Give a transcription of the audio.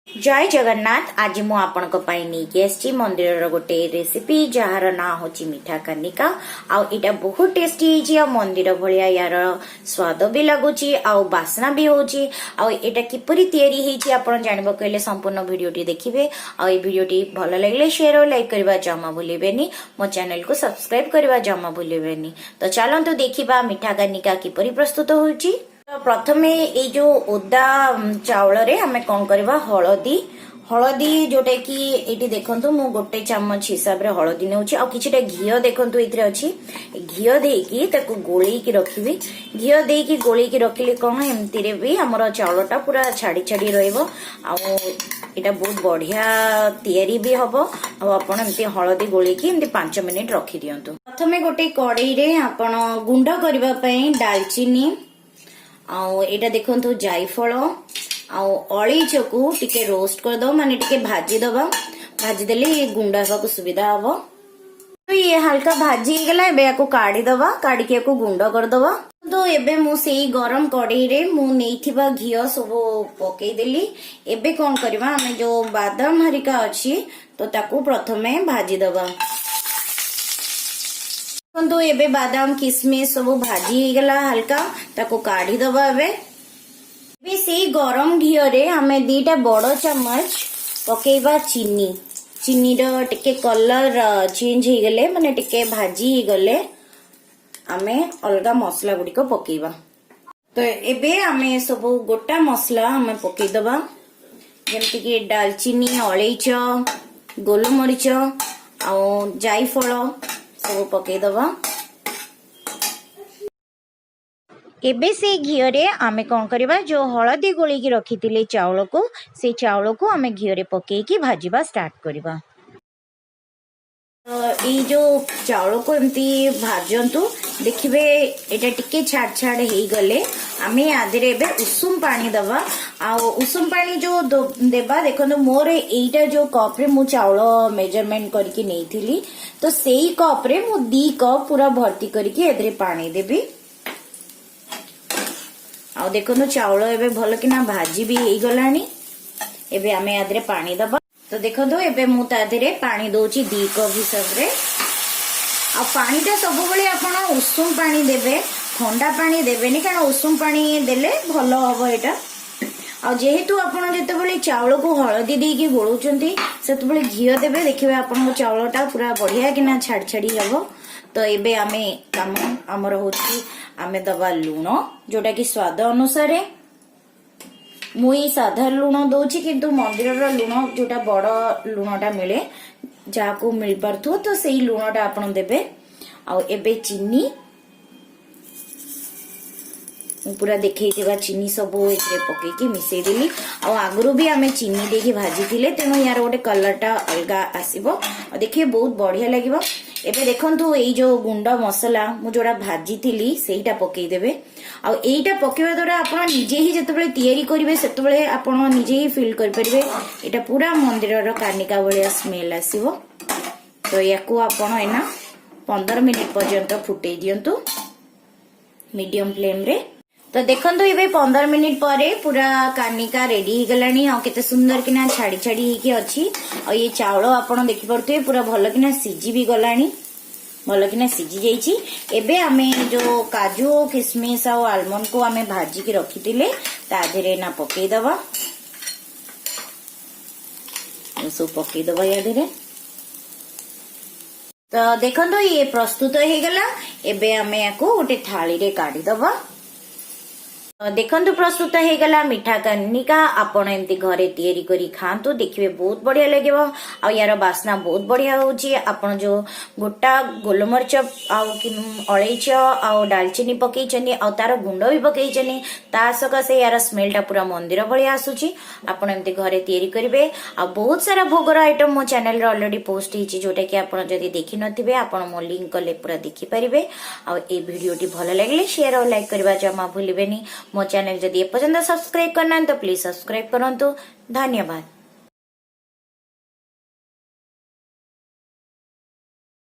जय जगन्नाथ। आज मु आपन को पाई नहीं आसी मंदिर गोटे रेसिपी जार ना हूँ मीठा कनिका। आटा बहुत टेस्टी है मंदिर भाया यार स्वाद भी लगुच बासना भी होटा किपरि तैयारी आपन जानबो कहले संपूर्ण वीडियोटी देखिए। वीडियोटी भल लगे शेयर और लाइक करवा जमा भूलें। मो चैनल को सब्सक्राइब करवा जमा भूलें। तो चलतु देखा मीठा कनिका किपरि प्रस्तुत होची। तो प्रथमे ये जो ओदा चाउल रे हमें कौन करवा हलदी हलदी जोटा कि ये देखो मु गोटे चामच हिसाब रे हलदी नौची आ किछिटा घियो देखो ये अच्छी घियो देकी ताको गोली की रखिबी। घियो देकी गोली की रखिले कौन एमती रे भी हमर चाउलटा पूरा छाड़ी छाड़ी रहइबो आ एटा बहुत बढ़िया तैयारी भी हबो। आपण एमती हलदी गोली की एमती 5 मिनिट रखि दियंतु। प्रथमे गोटे कड़ाई रे आपण गुंड करबा पई दालचीनी आटा देखो जायफल अलईच को टिके रोस्ट कर दो माने टिके भाजी दबा। भाजी देले ये गुंडा को सुविधा हम। तो ये हल्का भाजी गला एबे को काढ़ी दबा। काढ़ी के को गुंड कर दबा। तो एबे मु सेई गरम कड़ाई रे मु नेइथिबा घियो सब पकई देली। एबे कोन करबा हमें जो बादाम हरिका अछि तो ताकू प्रथमे भाजी दबा। तो एबे बादाम किसमिस सब भाजी गला हल्का ताको काढ़ी दबा। एबे से गरम घियो रे हमें 2टा बड़ चम्मच पकेबा चीनी। चीनी रो टिके कलर चेंज हो गले माने टिके भाजी हो गले हमें अलगा मसला गुडी को पकेबा। तो एबे हमें सब गोटा मसला हमें पकई दबा जेमति कि दालचीनी अलईच गोलमरीच आ जायफल सब पकई दबा। एबे से घियो रे आमे कौन करबा जो हलदी गोली की रखी चाउल को से चाउल को आमे घियो रे पकई की भाजीबा स्टार्ट करबा। ये जो चाउल को एमती भाजंतु देखिबे एटा टिके छाड़ छाड़ हे गले आमे आदिरे एबे उषुम पानी दबा। आ उषुम पानी जो देबा देखो मोर एटा जो कप रे मु चाउल मेजरमेंट करके नेइथिली तो सेई कप रे मु 2 कप पूरा भर्ती करके एदरे पानी देबी। आ देखो चाउल एबे भल किना भाजी भी हे गलानी। एबे आमे आदरे पानी दबा। तो देखो एबे मु तादरे पानी दोची 2 कप हिसाब रे। आ पानीटा सब बेले आपण उषुम पानी देबे ठंडा पानी देबेनी कारण उषुम पानी देले भल हबो एटा। आ जेहेतु आपण जेतेबेले चाउल को हळदी देकी गोळुचंती सेतेबेले घियो देबे देखिबे आपण चाउलटा पूरा बढ़िया किना छाड़ छाड़ी हबो। तो एबे आमे काम हमर होची आमे दबा लूण जोटा कि स्वाद अनुसार मुई साधारण लूण दौची किंतु मंदिर लूण जोटा बड़ लूणटा मिले जाको मिल पारथो तो सेई लूणटा आपण देबे। आ एबे चीनी पूरा देखई चीनी सब एथरे पकेकी मिसई देली। आ आगुरु भी आमे चीनी देकी भाजी थिले तेनो यार गोटे कलरटा अलगा आसीबो। देखिए बहुत बढ़िया लागिबो। एबे देखंतु एई जो गुंडा मसला मु जोड़ा भाजी थिली सेईटा पकेई देबे। आ एईटा पकेबा द्वारा आपण निजे ही जतबेले तयारी करिवे सेतबेले आपण निजे ही फील कर परिबे एटा पूरा मंदिरर कानिका भलिया स्मेल आसीबो। तो याकू आपण एना 15 मिनिट पर्यंत फुटै दियंतु मीडियम फ्लेम रे। तो देखंतु एबे 15 मिनिट परे पूरा कानिका रेडी हो गलानी। आ केते सुंदर किना छाड़ी छाड़ी की अछि। आ ये चाउल आपण देखि परथुए पूरा भल किना सिजी भी गलानी भल किना सिजी जाईची। एबे आमे जो काजू किशमिश आ आलमंड को आमे भाजी की रखितिले ता देरे ना पकेई दबा। सो पकेई दबा या देरे। तो देखंतु ये प्रस्तुत हो गला। एबे आमे याको गोटे थाली रे काढी दबा। देखंतु प्रस्तुत हो गला मीठा कनिका। आपण एमती घरे तैयारी करी खांतु देखिबे बहुत बढ़िया लागेबो। आ यार बासना बहुत बढ़िया होची। आपण जो गोटा गोलमरिच आ अलईच आ दालचीनी पकेइचनी आ तार गुंड भी पकेइचनी ता सकासे यार स्मेलटा पूरा मंदिर भलिया आसुची। आपण एमती घरे तैयारी करिवे। आ बहुत सारा भोगर आइटम मो चैनल रे ऑलरेडी पोस्ट हिची जोटा कि आपण जदी देखि नथिबे आपण मो लिंक कले पूरा देखि परिबे। आ ए वीडियोटी भल लागले शेयर और लाइक करबा जमा भूलिबेनी। मो चैनल जदि एपर्यंत सब्सक्राइब करना तो प्लीज सब्सक्राइब करंतु। धन्यवाद।